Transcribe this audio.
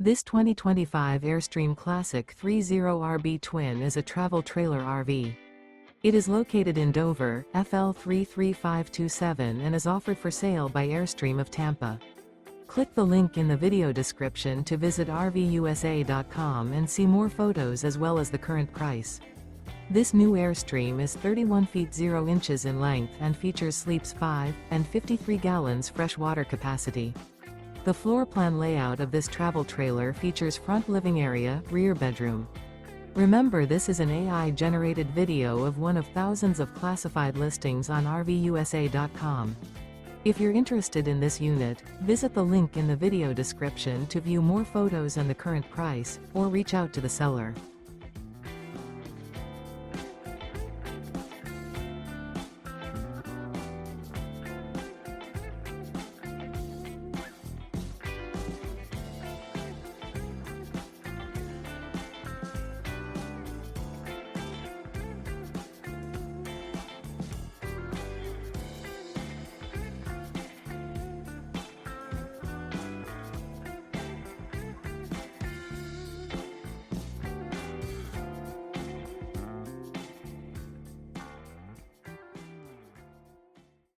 This 2025 Airstream Classic 30RB Twin is a travel trailer RV. It is located in Dover, FL 33527 and is offered for sale by Airstream of Tampa. Click the link in the video description to visit RVUSA.com and see more photos as well as the current price. This new Airstream is 31 feet 0 inches in length and features sleeps 5 and 53 gallons fresh water capacity. The floor plan layout of this travel trailer features front living area, rear bedroom. Remember, this is an AI-generated video of one of thousands of classified listings on RVUSA.com. If you're interested in this unit, visit the link in the video description to view more photos and the current price, or reach out to the seller.